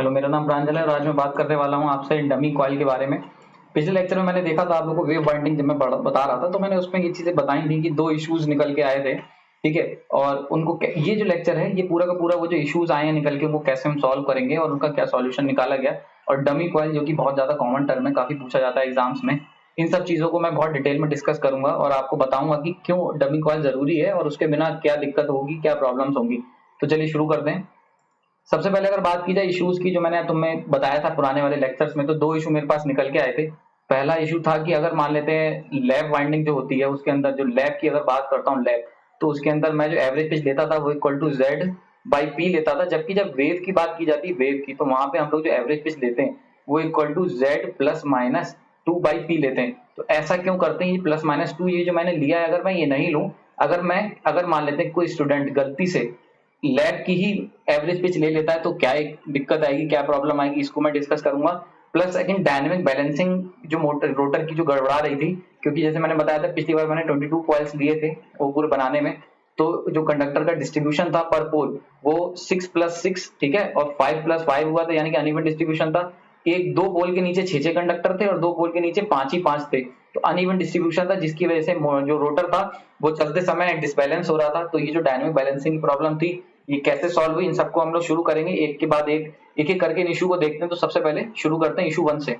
Hello, मेरा नाम प्रांजल है और आज मैं बात करने वाला हूँ आपसे डमी कॉइल के बारे में। पिछले लेक्चर में मैंने देखा था आप लोगों को वेव बाइंडिंग जब मैं बता रहा था तो मैंने उसमें ये चीजें बताई थी कि दो इश्यूज निकल के आए थे, ठीक है। और उनको ये जो लेक्चर है ये पूरा का पूरा वो जो इश्यूज आए हैं निकल के उनको कैसे हम सॉल्व करेंगे और उनका क्या सॉल्यूशन निकाला गया। और डमी कॉइल जो कि बहुत ज्यादा कॉमन टर्म है, काफी पूछा जाता है एग्जाम्स में, इन सब चीजों को मैं बहुत डिटेल में डिस्कस करूंगा और आपको बताऊंगा कि क्यों डमी कॉइल जरूरी है और उसके बिना क्या दिक्कत होगी, क्या प्रॉब्लम्स होंगी। तो चलिए शुरू करते हैं। सबसे पहले अगर बात की जाए इश्यूज की, जो मैंने तुम्हें बताया था पुराने वाले लेक्चर्स में, तो दो इशू मेरे पास निकल के आए थे। पहला इशू था कि अगर मान लेते हैं लैब वाइंडिंग जो होती है उसके अंदर, जो लैब की अगर बात करता हूँ लैब, तो उसके अंदर मैं जो एवरेज पिच लेता था वो equal to z by p लेता था। जबकि जब वेव की बात की जाती है वेव की, तो वहां पे हम लोग जो एवरेज पिच लेते हैं वो equal to z plus minus two by p लेते हैं। तो ऐसा क्यों करते हैं, ये प्लस माइनस टू ये जो मैंने लिया है अगर मैं ये नहीं लूं, अगर मान लेते हैं कोई स्टूडेंट गलती से लैब की ही एवरेज पिच ले लेता है तो क्या एक दिक्कत आएगी, क्या प्रॉब्लम आएगी, इसको मैं डिस्कस करूंगा। प्लस सेकंड डायनेमिक बैलेंसिंग जो मोटर रोटर की जो गड़बड़ा रही थी, क्योंकि जैसे मैंने बताया था पिछली बार मैंने 22 कॉइल्स लिए थे वो पूरे बनाने में, तो जो कंडक्टर का डिस्ट्रीब्यूशन था पर पोल वो 6+6, ठीक है, और 5+5 हुआ था, यानी कि अनइवन डिस्ट्रीब्यूशन था। एक दो पोल के नीचे 6 कंडक्टर थे और दो पोल के नीचे 5 ही 5 थे, तो अनइवन डिस्ट्रीब्यूशन था जिसकी वजह से जो रोटर था वो चलते समय डिसबैलेंस हो रहा था। तो ये जो डायनेमिक बैलेंसिंग की प्रॉब्लम थी ये कैसे सॉल्व हुई, इन सबको हम लोग शुरू करेंगे एक के बाद एक, एक एक करके इन इशू को देखते हैं। तो सबसे पहले शुरू करते हैं इशू 1 से।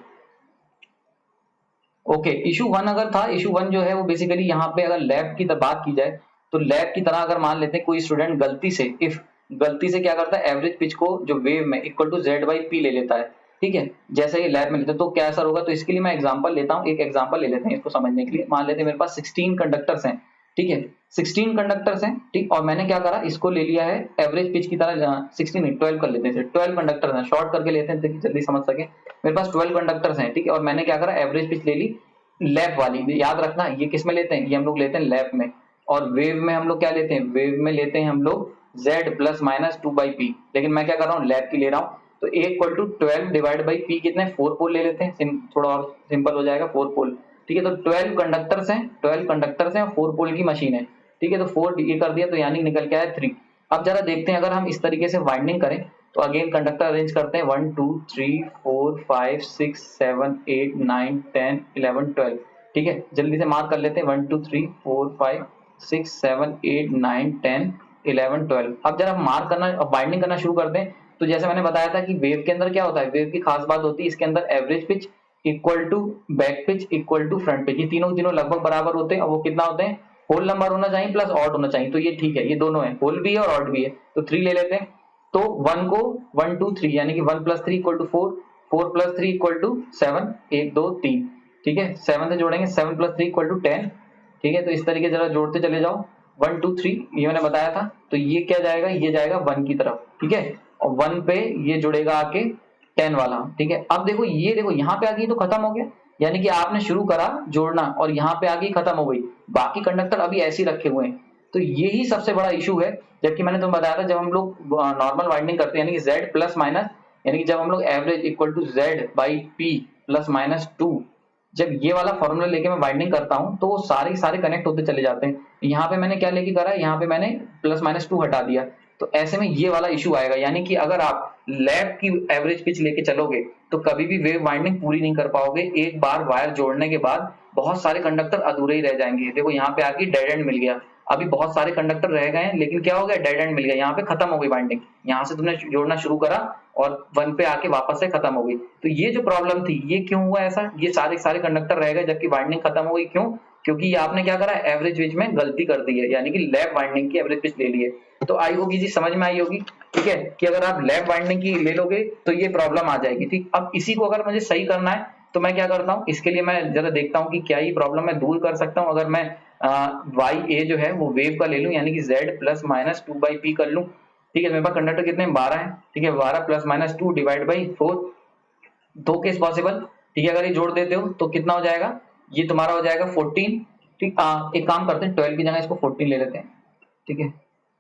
ओके, इशू 1 अगर था, इशू 1 जो है वो बेसिकली यहाँ पे अगर लैब की बात की जाए तो लैब की तरह अगर मान लेते हैं कोई स्टूडेंट गलती से क्या करता है, एवरेज पिच को जो वेव में equal to z by p ले लेता है, ठीक है, जैसे ये लैब में लेते हैं तो क्या असर होगा। तो इसके लिए मैं एग्जांपल लेता हूँ, एक एग्जांपल ले लेते हैं इसको समझने के लिए। मान लेते हैं मेरे पास 16 कंडक्टर्स हैं, ठीक है, 16 कंडक्टर्स हैं, ठीक, और मैंने क्या करा, इसको ले लिया है एवरेज पिच की तरह, 16 नहीं 12 कर लेते हैं, 12 कंडक्टर्स हैं, शॉर्ट करके लेते हैं ताकि जल्दी समझ सके। मेरे पास 12 कंडक्टर्स हैं, ठीक है, और मैंने क्या करा, एवरेज पिच ले ली लैब वाली। याद रखना ये किस में लेते हैं, ये हम लोग लेते हैं लैब में। और वेव में हम लोग क्या लेते हैं, वेव में लेते हैं हम लोग z plus minus two by P, लेकिन मैं क्या कर रहा हूँ लैब की ले रहा हूँ। तो A equal to 12 divide by P कितने, 4 पोल ले लेते हैं, थोड़ा और सिंपल हो जाएगा, 4 पोल, ठीक है। तो 12 कंडक्टर्स हैं, 12 कंडक्टर्स हैं, 4 पोल की मशीन है, ठीक है। तो 4 ये कर दिया तो यानी निकल के आया 3। अब जरा देखते हैं अगर हम इस तरीके से वाइंडिंग करें तो अगेन कंडक्टर अरेंज करते हैं 1 2 3 4 5 6 7 8 9 10 11 12, ठीक है, जल्दी से मार्क कर लेते हैं 1 2 3 4 5 6 7 8 9 10 11 12। अब जरा मार्क करना, बाइंडिंग करना शुरू करते हैं। तो जैसे मैंने बताया था कि वेव के अंदर क्या होता है, वेव की खास बात होती है इसके अंदर average pitch equal to back pitch equal to front pitch, ये तीनों लगभग बराबर होते हैं। और वो कितना होते हैं, होल नंबर होना चाहिए प्लस ऑड होना चाहिए, तो ये ठीक है, ये दोनों है, होल भी है और ऑड भी है। तो 3 ले लेते हैं, तो 1 को 1 2 3 यानी कि 1 plus 3 equal to 4, 4 plus 3 equal to 7, 1 2 3, ठीक है, 7 से जोड़ेंगे, 7 प्लस 3 इक्वल टू 10, ठीक है। तो इस तरीके जरा जोड़ते चले जाओ, 1 2 3 ये मैंने बताया था। तो ये क्या जाएगा, ये जाएगा 1 की तरफ, ठीक है, और 1 पे ये जुड़ेगा आके 10 वाला, ठीक है। अब देखो ये देखो यहाँ पे आ गई तो खत्म हो गया, यानी कि आपने शुरू करा जोड़ना और यहाँ पे आ गई खत्म हो गई, बाकी कंडक्टर अभी ऐसे ही रखे हुए हैं। तो यही सबसे बड़ा इशू है। जबकि मैंने तुम्हें बताया था जब हम लोग नॉर्मल वाइंडिंग करते हैं यानी कि z प्लस माइनस, यानी कि जब हम लोग average equal to z by p plus minus 2, जब ये वाला फॉर्मूला लेके मैं बाइंडिंग करता हूं तो वो सारे कनेक्ट होते चले जाते हैं। यहाँ पे मैंने क्या लेके करा, यहाँ पे मैंने प्लस माइनस 2 हटा दिया, तो ऐसे में ये वाला इशू आएगा। यानी कि अगर आप लैब की एवरेज पिच लेके चलोगे तो कभी भी वेव वाइंडिंग पूरी नहीं कर पाओगे। एक बार वायर जोड़ने के बाद बहुत सारे कंडक्टर अधूरे ही रह जाएंगे। देखो यहाँ पे आके डेड एंड मिल गया, अभी बहुत सारे कंडक्टर रह गए हैं लेकिन क्या हो गया, डेड एंड मिल गया, यहाँ पे खत्म हो गई बाइंडिंग। यहाँ से तुमने जोड़ना शुरू करा और 1 पे आके वापस से खत्म हो गई। तो ये जो प्रॉब्लम थी ये क्यों हुआ ऐसा, ये सारे कंडक्टर रह गए जबकि बाइंडिंग खत्म हो गई, क्यों, क्योंकि ये आपने क्या करा, एवरेज पिच में गलती कर दी है, यानी कि लैब वाइंडिंग की एवरेज पिच ले ली है। तो आई होगी जी, समझ में आई होगी, ठीक है, कि अगर आप लैब वाइंडिंग की ले लोगे तो ये प्रॉब्लम आ जाएगी, ठीक। अब इसी को अगर मुझे सही करना है तो मैं क्या करता हूँ, इसके लिए मैं जरा देखता हूँ कि क्या ये प्रॉब्लम मैं दूर कर सकता हूँ। अगर मैं वाई ए जो है वो वेव का ले लूं, यानी कि z plus minus 2 by P कर लूं, ठीक है। मेरे पास कंडक्टर कितने 12 है, ठीक है, 12 प्लस माइनस 2 डिवाइड बाई 4, दो केस पॉसिबल, ठीक है। अगर ये जोड़ देते हो तो कितना हो जाएगा, ये तुम्हारा हो जाएगा 14, ठीक। एक काम करते हैं 12 की जगह इसको 14 ले लेते हैं, ठीक है,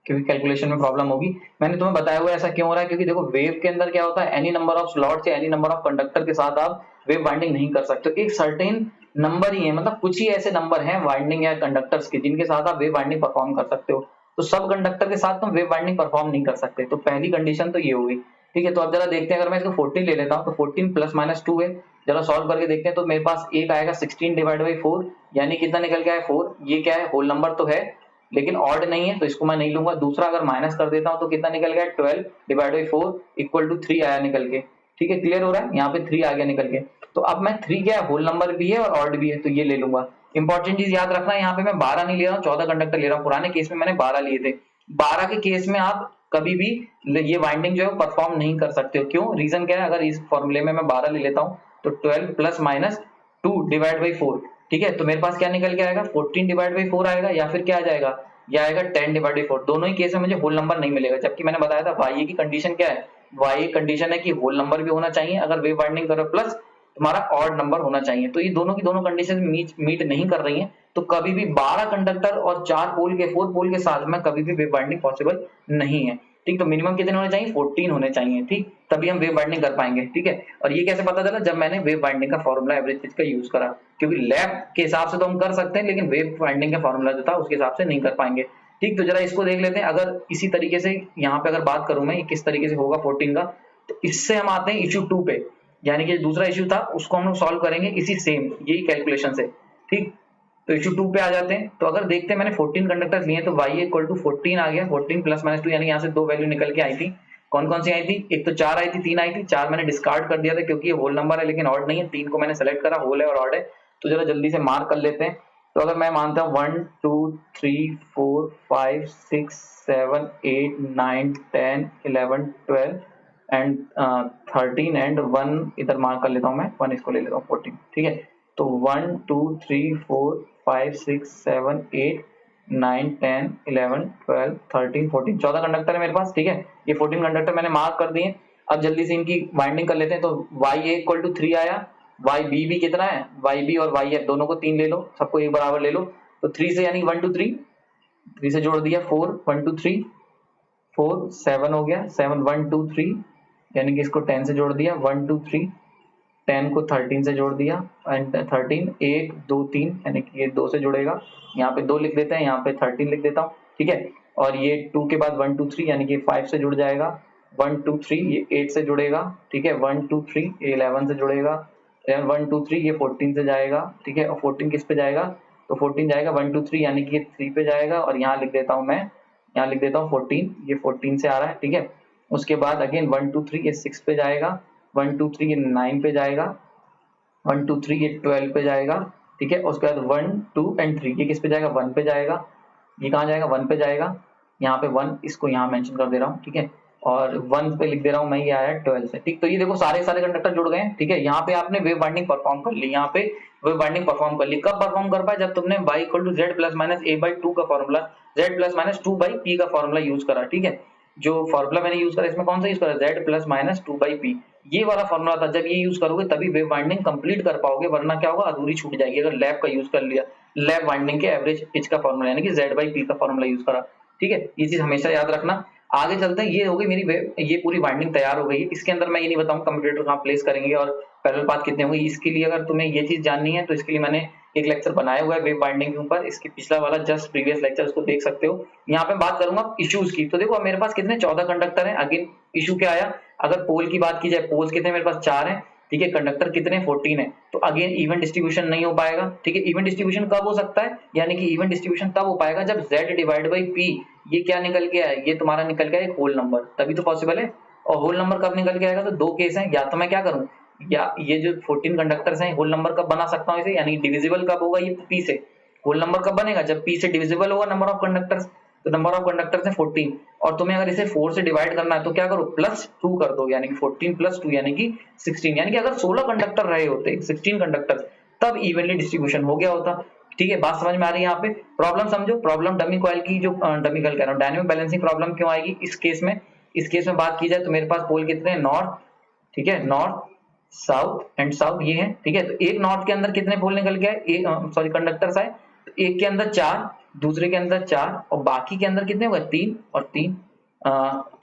क्योंकि कैलकुलेशन में प्रॉब्लम होगी। मैंने तुम्हें बताया हुआ ऐसा क्यों हो रहा है, क्योंकि देखो वेव के अंदर क्या होता है, एनी नंबर ऑफ स्लॉट्स या एनी नंबर ऑफ कंडक्टर के साथ आप वेव बाइंडिंग नहीं कर सकते। एक सर्टेन नंबर ही है, मतलब कुछ ही ऐसे नंबर हैं वाइंडिंग या कंडक्टर्स के जिनके साथ आप वेव बाइंडिंग परफॉर्म कर सकते हो। तो सब कंडक्टर के साथ तुम वेव बाइंडिंग परफॉर्म नहीं कर सकते। तो पहली कंडीशन तो ये होगी। ठीक है। तो अब जरा देखते हैं, अगर मैं इसको 14 ले लेता हूँ तो 14 प्लस माइनस 2 है, जरा सॉल्व करके देखते हैं। तो मेरे पास एक आएगा 16 डिवाइड बाई 4, यानी कितना निकल के आया 4। ये क्या है, होल नंबर तो है लेकिन ऑड नहीं है, तो इसको मैं नहीं लूंगा। दूसरा अगर माइनस कर देता हूँ तो कितना निकल गया 12 डिवाइड बाई 4 इक्वल टू 3 आया निकल के। ठीक है, क्लियर हो रहा है, यहाँ पे 3 आ गया निकल के। तो अब मैं 3 क्या है, होल नंबर भी है और ऑड भी है, तो ये ले लूंगा। इंपॉर्टेंट चीज याद रखना, यहाँ पे मैं 12 नहीं ले रहा हूँ, 14 कंडक्टर ले रहा हूँ। पुराने केस में मैंने 12 लिए थे। 12 के केस में आप कभी भी ये वाइंडिंग जो है परफॉर्म नहीं कर सकते हो। क्यों, रीजन क्या है, अगर इस फॉर्मूले में मैं 12 ले लेता हूँ तो 12 प्लस माइनस 2 डिवाइड बाई 4, ठीक है, तो मेरे पास क्या निकल के आएगा 14 डिवाइड बाई 4 आएगा, या फिर क्या आ जाएगा, यह आएगा 10 डिवाइड बाई 4। दोनों ही केस में मुझे होल नंबर नहीं मिलेगा, जबकि मैंने बताया था वाई की कंडीशन क्या है, वाई कंडीशन है कि होल नंबर भी होना चाहिए अगर वेव वाइंडिंग करो, प्लस तुम्हारा ऑड नंबर होना चाहिए। तो ये दोनों की दोनों कंडीशन मीट नहीं कर रही हैं, तो कभी भी 12 कंडक्टर और 4 पोल के साथ में कभी भी वेव बाइंडिंग पॉसिबल नहीं है। ठीक, तो मिनिमम कितने होने चाहिए, 14 होने चाहिए। ठीक, तभी हम वेव बाइंडिंग कर पाएंगे। ठीक है, और ये कैसे पता चला, जब मैंने वेव बाइंडिंग का फॉर्मूला एवरेज पिच का यूज करा, क्योंकि लैब के हिसाब से तो हम कर सकते हैं लेकिन वेव बाइंडिंग का फॉर्मूला जो था उसके हिसाब से नहीं कर पाएंगे। ठीक, तो जरा इसको देख लेते हैं। अगर इसी तरीके से यहाँ पे अगर बात करूं मैं, किस तरीके से होगा 14 का, तो इससे हम आते हैं इश्यू 2 पे, यानी कि दूसरा इश्यू था उसको हम लोग सॉल्व करेंगे इसी सेम यही कैलकुलेशन से। ठीक, तो इश्यू 2 पे आ जाते हैं। तो अगर देखते हैं मैंने 14 कंडक्टर्स लिए, तो y इक्वल टू 14 आ गया, 14 प्लस माइनस 2, यानी यहाँ से दो वैल्यू निकल के आई थी। कौन कौन सी आई थी, एक तो 4 आई थी, 3 आई थी। 4 मैंने डिस्कार्ड कर दिया था क्योंकि ये होल नंबर है लेकिन ऑड नहीं है। 3 को मैंने सेलेक्ट करा, होल है और ऑड है। तो जरा जल्दी से मार्क कर लेते हैं। तो अगर मैं मानता हूँ 1 2 3 4 5 6 7 8 9 10 11 12 एंड 13 एंड 1 इधर मार्क कर लेता हूँ मैं, 1 इसको ले लेता हूँ 14। ठीक है, तो 1 2 3 4 5 6 7 8 9 10 11 12 13 14 14 कंडक्टर है मेरे पास। ठीक है, ये 14 कंडक्टर मैंने मार्क कर दिए। अब जल्दी से इनकी वाइंडिंग कर लेते हैं। तो y a इक्वल टू 3 आया, y b भी कितना है, y b और y f दोनों को 3 ले लो, सबको एक बराबर ले लो। तो 3 से यानी 1 2 3, 3 से जोड़ दिया 4 1 2 3 4 7 हो गया, 7 1 2 3 यानी कि इसको 10 से जोड़ दिया, 1 2 3 10 को 13 से जोड़ दिया एंड 13 1 2 3 यानी कि ये 2 से जुड़ेगा, यहाँ पे 2 लिख देते हैं, यहाँ पे 13 लिख देता हूँ। ठीक है, और ये 2 के बाद 1 2 3 यानी कि 5 से जुड़ जाएगा, 1 2 3 ये 8 से जुड़ेगा। ठीक है, 1 2 3 ये 11 से जुड़ेगा, 1 2 3 ये 14 से जाएगा। ठीक है, और 14 किस पे जाएगा, तो 14 जाएगा 1 2 3 यानी कि ये 3 पे जाएगा, और यहाँ लिख देता हूँ मैं, यहाँ लिख देता हूँ 14, ये 14 से आ रहा है। ठीक है, उसके बाद अगेन 1 2 3 ये 6 पे जाएगा, 1 2 3 ये 9 पे जाएगा, 1 2 3 ये 12 पे जाएगा। ठीक है, उसके बाद 1 2 एंड 3 ये किस पे जाएगा, 1 पे जाएगा। ये कहाँ जाएगा, 1 पे जाएगा, यहाँ पे 1 इसको यहाँ मेंशन कर दे रहा हूँ। ठीक है, और 1 पे लिख दे रहा हूँ मैं, ये आया 12 से। ठीक, तो ये देखो सारे सारे कंडक्टर जुड़ गए हैं। ठीक है, यहाँ पे आपने वेव बाइंडिंग परफॉर्म कर ली, यहाँ पे वेव बाइंडिंग परफॉर्म कर ली। कब परफॉर्म कर पाए, जब तुमने y equal to z plus minus a by 2 का formula, z plus minus 2 by p का फॉर्मूला यूज करा। ठीक है, जो फॉर्मूला मैंने यूज करा इसमें कौन सा यूज करा, z plus minus 2 by p, ये वाला फॉर्मूला था। जब ये यूज करोगे तभी वेव बाइंडिंग कंप्लीट कर पाओगे, वरना क्या होगा, अधूरी छूट जाएगी। अगर लैब का यूज कर लिया, लैब बाइंडिंग के एवरेज पिच का फॉर्मूला यानी कि z बाई p का फॉर्मूला यूज करा। ठीक है, ये चीज हमेशा याद रखना। आगे चलते हैं, ये हो गई मेरी ये पूरी बाइंडिंग तैयार हो गई है। इसके अंदर मैं ये नहीं बताऊंगा कम्यूटेटर कहाँ प्लेस करेंगे और पैरेलल पाथ कितने होंगे। इसके लिए अगर तुम्हें ये चीज जाननी है तो इसके लिए मैंने एक लेक्चर बनाया हुआ है वेव बाइंडिंग के ऊपर, इसके पिछला वाला जस्ट प्रीवियस लेक्चर, उसको देख सकते हो। यहाँ पे बात करूंगा इश्यूज की। तो देखो मेरे पास कितने 14 कंडक्टर हैं। अगेन इशू क्या आया, अगर पोल की बात की जाए, पोल्स कितने मेरे पास 4 हैं। ठीक है, कंडक्टर कितने 14 है, तो अगेन इवन डिस्ट्रीब्यूशन नहीं हो पाएगा। ठीक है, इवन डिस्ट्रीब्यूशन कब हो सकता है, यानी कि इवन डिस्ट्रीब्यूशन तब हो पाएगा जब z डिवाइड बाई p, ये क्या निकल के आए, ये तुम्हारा निकल के आए होल नंबर, तभी तो पॉसिबल है। और होल नंबर कब निकल के आएगा, तो दो केस हैं, या तो मैं क्या करूं, या ये जो 14 कंडक्टर्स हैं होल नंबर कब बना सकता हूं इसे, यानी डिविजिबल कब होगा ये p से, होल नंबर कब बनेगा, जब p से डिविजिबल होगा नंबर ऑफ कंडक्टर्स। तो नंबर ऑफ कंडक्टर्स है 14, और तुम्हें अगर इसे 4 से डिवाइड करना है तो क्या करो, +2 कर दो, यानी कि 14 + 2 यानी कि 16, यानी कि अगर 16 कंडक्टर रहे होते, 16 कंडक्टर, तब इवनली डिस्ट्रीब्यूशन हो गया होता। ठीक है, बात समझ में आ रही है। यहाँ पे प्रॉब्लम समझो, प्रॉब्लम डमी कॉइल की, जो डमी कॉइल कह रहा हूँ, डायनेमिक बैलेंसिंग प्रॉब्लम क्यों आएगी इस केस में। इस केस में बात की जाए तो मेरे पास पोल कितने हैं, नॉर्थ, ठीक है, नॉर्थ साउथ एंड साउथ ये है। ठीक है, तो एक नॉर्थ के अंदर कितने पोल निकल गए, सॉरी कंडक्टर्स आए, तो एक के अंदर 4, दूसरे के अंदर 4, और बाकी के अंदर कितने हुए, 3 और 3।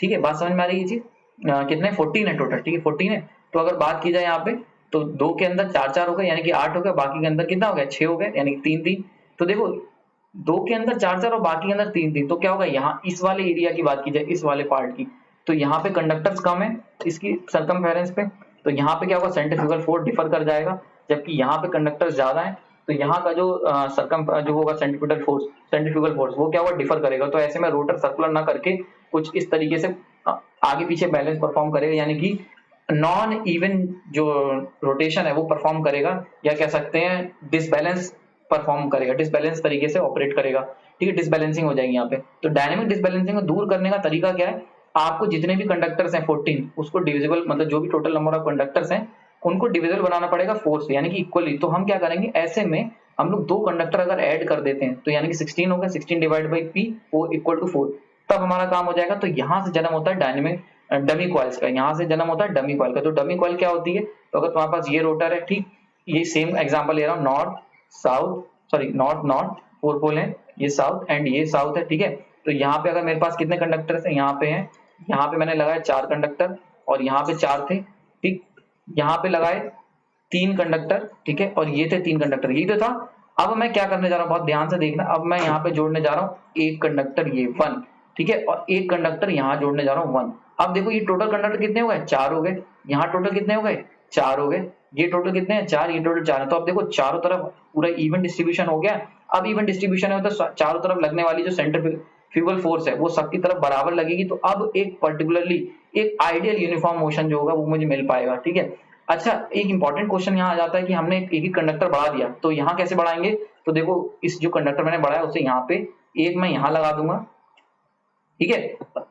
ठीक है, बात समझ में आ रही है ये चीज, कितने 14 है टोटल। ठीक है, 14 है। तो अगर बात की जाए यहाँ पे, तो 2 के अंदर 4 4 हो गए यानी कि 8 हो गया, बाकी के अंदर कितना हो गया, 6 हो गए यानी कि 3 3। तो देखो 2 के अंदर 4 4 और बाकी के अंदर 3 3, तो क्या होगा, यहाँ इस वाले एरिया की बात की जाए, इस वाले पार्ट की, तो यहाँ पे कंडक्टर्स कम है इसकी सरकमफेरेंस पे, तो यहाँ पे क्या होगा, सेंट्रीफ्यूगल फोर्स डिफर कर जाएगा, जबकि यहाँ पे कंडक्टर्स ज्यादा है तो यहाँ का जो जो होगा सेंट्रीफ्यूगल फोर्स वो क्या होगा, डिफर करेगा। तो ऐसे में रोटर सर्कुलर ना करके कुछ इस तरीके से आगे पीछे बैलेंस परफॉर्म करेगा, यानी कि नॉन इवन जो रोटेशन है वो परफॉर्म करेगा, या कह सकते हैं डिसबैलेंस परफॉर्म करेगा, डिसबैलेंस तरीके से ऑपरेट करेगा, ठीक है, डिसबैलेंसिंग हो जाएगी यहाँ पे। तो डायनेमिक डिसबैलेंसिंग को दूर करने का तरीका क्या है, आपको जितने भी कंडक्टर्स हैं 14 उसको डिविजिबल, मतलब जो भी टोटल नंबर ऑफ कंडक्टर्स हैं उनको डिविजिबल बनाना पड़ेगा 4 से, यानी कि इक्वली। तो हम क्या करेंगे, ऐसे में हम लोग 2 कंडक्टर अगर ऐड कर देते हैं तो यानी कि 16 होगा, 16 डिवाइड बाई पी वो इक्वल टू 4, तब हमारा काम हो जाएगा। तो यहाँ से जन्म होता है डायनेमिक डमी कॉइल्स का, यहाँ से जन्म होता है डमी कॉइल का। तो डमी कॉइल क्या होती है, तो अगर तुम्हारे पास ये रोटर है, ठीक, ये सेम एग्जांपल ले रहा हूँ, नॉर्थ नॉर्थ 4 पोल है, ये साउथ एंड ये साउथ है, ठीक है। तो यहाँ पे अगर मेरे पास कितने कंडक्टर्स हैं, यहाँ पे हैं, यहाँ पे मैंने लगाए 4 कंडक्टर और यहाँ पे 4 थे, ठीक, यहाँ पे लगाए 3 कंडक्टर, ठीक है, और ये थे 3 कंडक्टर, यही तो था। अब मैं क्या करने जा रहा हूँ, बहुत ध्यान से देखना, अब मैं यहाँ पे जोड़ने जा रहा हूँ एक कंडक्टर ये 1, ठीक है, और एक कंडक्टर यहाँ जोड़ने जा रहा हूँ 1। अब देखो ये टोटल कंडक्टर कितने हो गए, 4 हो गए, यहाँ टोटल कितने हो गए, 4 हो गए, ये टोटल कितने हैं, 4, ये टोटल 4 है। तो अब देखो चारों तरफ पूरा इवन डिस्ट्रीब्यूशन हो गया। अब इवन डिस्ट्रीब्यूशन है तो चारों तरफ लगने वाली जो सेंट्रीफ्यूगल फोर्स है वो सबकी तरफ बराबर लगेगी, तो अब एक पर्टिकुलरली एक आइडियल यूनिफॉर्म मोशन जो होगा वो मुझे मिल पाएगा, ठीक है। अच्छा, एक इंपॉर्टेंट क्वेश्चन यहाँ आ जाता है कि हमने एक ही कंडक्टर बढ़ा दिया, तो यहाँ कैसे बढ़ाएंगे, तो देखो इस जो कंडक्टर मैंने बढ़ाया उसे यहाँ पे एक मैं यहाँ लगा दूंगा, ठीक है,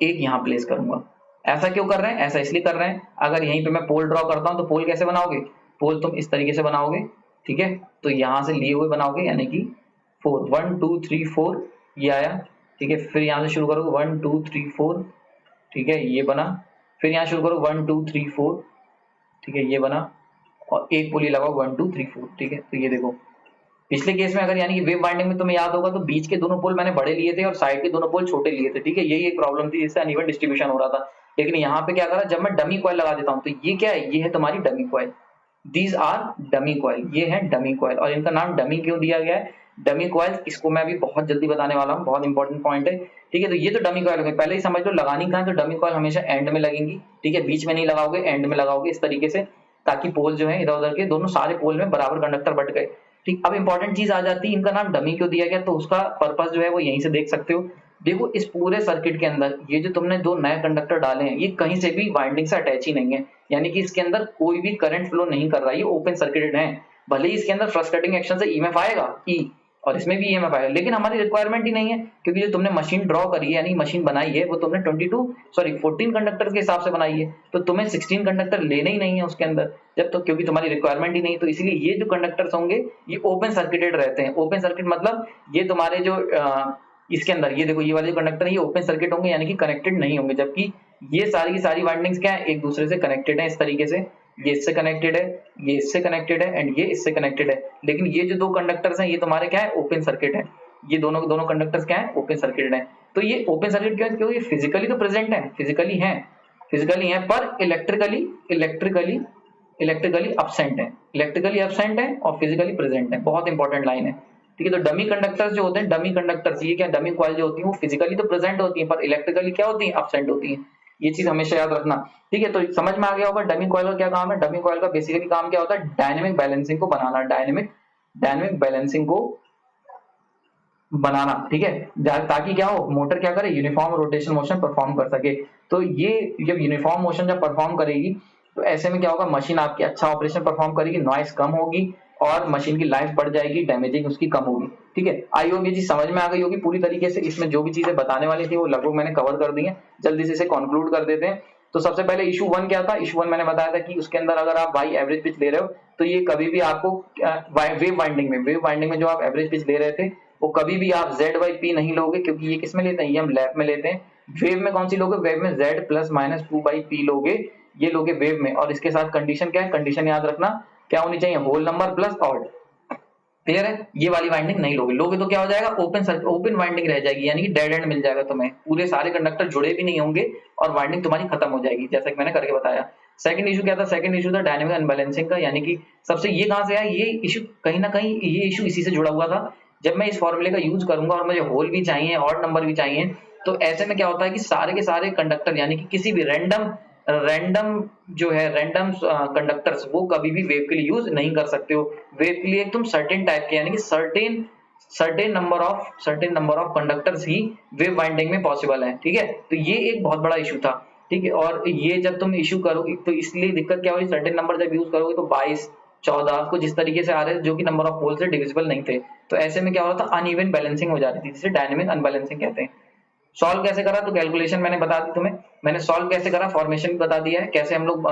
एक यहाँ प्लेस करूंगा। ऐसा क्यों कर रहे हैं, ऐसा इसलिए कर रहे हैं, अगर यहीं पे मैं पोल ड्रॉ करता हूं तो पोल कैसे बनाओगे, पोल तुम इस तरीके से बनाओगे, ठीक है, तो यहां से लिए हुए बनाओगे, यानी कि 4 1 2 3 4 ये आया, ठीक है, फिर यहां से शुरू करोगे 1 2 3 4, ठीक है, ये बना, फिर यहाँ शुरू करो 1 2 3 4, ठीक है, ये बना, और एक पुली लगाओ 1 2 3 4, ठीक है। तो ये देखो पिछले केस में अगर यानी कि वेव वाइंडिंग में तुम्हें याद होगा तो बीच के दोनों पोल मैंने बड़े लिए थे और साइड के दोनों पोल छोटे लिए थे, ठीक है, यही एक प्रॉब्लम थी जिससे अनइवन डिस्ट्रीब्यूशन हो रहा था। लेकिन यहाँ पे क्या करा, जब मैं डमी कॉइल लगा देता हूँ तो ये क्या है, ये है तुम्हारी dummy coil, these are dummy coil, ये है डमी कॉइल, और इनका नाम डमी क्यों दिया गया है, डमी कॉइल, इसको मैं अभी बहुत जल्दी बताने वाला हूँ, बहुत इंपॉर्टेंट पॉइंट है, ठीक है। तो ये तो डमी कॉइल है, पहले ही समझ लो लगानी कहाँ है, तो डमी कॉइल हमेशा एंड में लगेंगी, ठीक है, बीच में नहीं लगाओगे, एंड में लगाओगे इस तरीके से, ताकि पोल जो है इधर उधर के दोनों सारे पोल में बराबर कंडक्टर बट गए, ठीक। अब इंपॉर्टेंट चीज आ जाती है, इनका नाम डमी क्यों दिया गया, तो उसका पर्पस जो है वो यहीं से देख सकते हो। देखो इस पूरे सर्किट के अंदर ये जो तुमने 2 नए कंडक्टर डाले हैं ये कहीं से भी वाइंडिंग से अटैच ही नहीं है, यानी कि इसके अंदर कोई भी करंट फ्लो नहीं कर रहा है, ये ओपन सर्किटेड है। भले ही इसके अंदर फ्रस्ट्रेटिंग एक्शन से ईएमएफ आएगा ई, और इसमें भी ईएमएफ आएगा, लेकिन हमारी रिक्वायरमेंट ही नहीं है, क्योंकि जो तुमने मशीन ड्रॉ करी है यानी मशीन बनाई है वो तुमने 14 कंडक्टर के हिसाब से बनाई है, तो तुम्हें 16 कंडक्टर लेने ही नहीं है उसके अंदर, जब तो क्योंकि तुम्हारी रिक्वायरमेंट ही नहीं, तो इसीलिए ये जो कंडक्टर्स होंगे ये ओपन सर्किटेड रहते हैं। ओपन सर्किट मतलब ये तुम्हारे जो इसके अंदर ये देखो ये वाले कंडक्टर ये ओपन सर्किट होंगे, यानी कि कनेक्टेड नहीं होंगे, जबकि ये सारी की सारी वाइंडिंग्स क्या है, एक दूसरे से कनेक्टेड है इस तरीके से, ये इससे कनेक्टेड है, ये इससे कनेक्टेड है एंड ये इससे कनेक्टेड है। लेकिन ये जो 2 कंडक्टर्स हैं ये तुम्हारे क्या है, ओपन सर्किट है, ये दोनों कंडक्टर्स क्या है, ओपन सर्किटेड है। तो ये ओपन सर्किट क्यों है, क्योंकि ये फिजिकली तो प्रेजेंट है, फिजिकली है, पर इलेक्ट्रिकली एब्सेंट है और फिजिकली प्रेजेंट है। बहुत इंपॉर्टेंट लाइन है, ठीक है। तो डमी कंडक्टर्स जो होते हैं, डमी कंडक्टर्स ये क्या, डमी कॉइल जो होती है वो फिजिकली तो प्रेजेंट होती है पर इलेक्ट्रिकली क्या होती है, एब्सेंट होती है, ये चीज हमेशा याद रखना, ठीक है। तो समझ में आ गया होगा डमी कॉइल का क्या काम है। डमी कॉइल का बेसिकली काम क्या होता है, डायनेमिक बैलेंसिंग को बनाना, डायनेमिक बैलेंसिंग को बनाना, ठीक है, ताकि क्या हो, मोटर क्या करे, यूनिफॉर्म रोटेशन मोशन परफॉर्म कर सके। तो ये जब यूनिफॉर्म मोशन जब परफॉर्म करेगी तो ऐसे में क्या होगा, मशीन आपकी अच्छा ऑपरेशन परफॉर्म करेगी, नॉइस कम होगी और मशीन की लाइफ बढ़ जाएगी, डैमेजिंग उसकी कम होगी, ठीक है। आई होप ये चीज समझ में आ गई होगी पूरी तरीके से। इसमें जो भी चीजें बताने वाली थी वो लगभग मैंने कवर कर दी है, जल्दी से इसे कंक्लूड कर देते हैं। तो सबसे पहले इशू 1 क्या था, इशू 1 मैंने बताया था कि उसके अंदर अगर आप वाई एवरेज पिच ले रहे हो तो ये कभी भी आपको वेव वाइंडिंग में जो आप एवरेज पिच ले रहे थे वो कभी भी आप Z/P नहीं लोगे, क्योंकि ये किस में लेते हैं, ये हम लैप में लेते हैं। वेव में कौन सी लोगे, वेव में Z + -2/P लोगे, ये लोगे वेव में। और इसके साथ कंडीशन क्या है, कंडीशन याद रखना क्या होनी चाहिए, whole number plus odd, clear है। ये वाली वाइंडिंग नहीं लोगे तो क्या हो जाएगा, ओपन वाइंडिंग रह जाएगी, यानी कि डेड एंड मिल जाएगा तुम्हें, पूरे सारे कंडक्टर जुड़े भी नहीं होंगे और वाइंडिंग तुम्हारी खत्म हो जाएगी, जैसा कि मैंने करके बताया। सेकंड इशू क्या था, सेकंड इशू था डायनेमिक अनबैलेंसिंग का, यानी कि सबसे ये कहां से आया, ये इशू कहीं ना कहीं ये इशू इसी से जुड़ा हुआ था। जब मैं इस फॉर्मूले का यूज करूंगा और मुझे होल भी चाहिए ऑड नंबर भी चाहिए तो ऐसे में क्या होता है कि सारे के सारे कंडक्टर यानी कि किसी भी रैंडम जो है रैंडम कंडक्टर्स वो कभी भी वेव के लिए यूज नहीं कर सकते हो। वेव के लिए तुम सर्टेन टाइप के यानी कि certain number of conductors he wave binding में पॉसिबल है। ठीक है, तो ये एक बहुत बड़ा इशू था। ठीक है, और ये जब तुम इशू करोगे तो इसलिए दिक्कत क्या होगी, सर्टेन नंबर जब यूज करोगे तो 22 14 कुछ इस तरीके से आ रहे थे जो कि नंबर ऑफ पोल से डिविजिबल नहीं थे। तो ऐसे में क्या हो रहा था, अनइवन बैलेंसिंग हो जाती थी, जिसे डायनेमिक अनबैलेंसिंग कहते हैं। सॉल्व कैसे करा, तो कैलकुलेशन मैंने बता दी तुम्हें, मैंने सॉल्व कैसे करा, फॉर्मेशन भी बता दिया है, कैसे हम लोग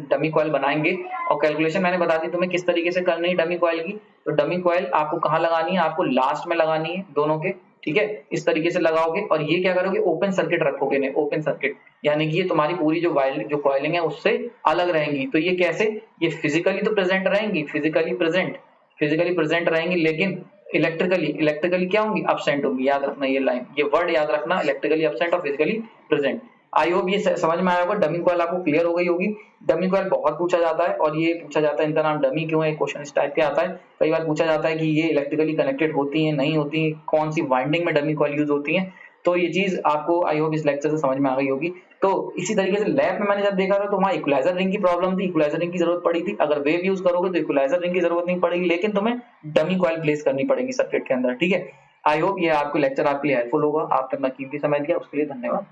डमी कॉइल बनाएंगे, और कैलकुलेशन मैंने बता दी तुम्हें किस तरीके से करनी है डमी कॉइल की। तो डमी कॉइल आपको कहाँ लगानी है, आपको लास्ट में लगानी है दोनों के। ठीक है, इस तरीके से लगाओगे और ये क्या करोगे, ओपन सर्किट रखोगे, नहीं ओपन सर्किट यानी कि ये तुम्हारी पूरी जो वायरिंग जो कॉइलिंग है उससे अलग रहेंगी। तो ये कैसे, ये फिजिकली तो प्रेजेंट रहेंगी, फिजिकली प्रेजेंट रहेंगी, लेकिन इलेक्ट्रिकली क्या होंगी, अब्सेंट होंगी। याद रखना ये लाइन, ये वर्ड याद रखना, इलेक्ट्रिकली अब्सेंट और फिजिकली प्रेजेंट। आई होप ये समझ में आया होगा, डमी कॉइल आपको क्लियर हो गई होगी। डमी कॉइल बहुत पूछा जाता है, और ये पूछा जाता है इनका नाम डमी क्यों है, क्वेश्चन इस टाइप के आता है। कई बार पूछा जाता है कि ये इलेक्ट्रिकली कनेक्टेड होती है नहीं होती है, कौन सी वाइंडिंग में डमी कॉइल यूज होती है। तो ये चीज आपको आई होप इस लेक्चर से समझ में आ गई होगी। तो इसी तरीके से लैब में मैंने जब देखा था तो वहां इक्वलाइजर रिंग की प्रॉब्लम थी, इक्वलाइजर रिंग की जरूरत पड़ी थी। अगर वेव यूज करोगे तो इक्वलाइजर रिंग की जरूरत नहीं पड़ेगी, लेकिन तुम्हें डमी कॉइल प्लेस करनी पड़ेगी सर्किट के अंदर। ठीक है, आई होप ये आपको लेक्चर आपके लिए हेल्पफुल होगा। आपने अपना कीमती समय दिया उसके लिए धन्यवाद।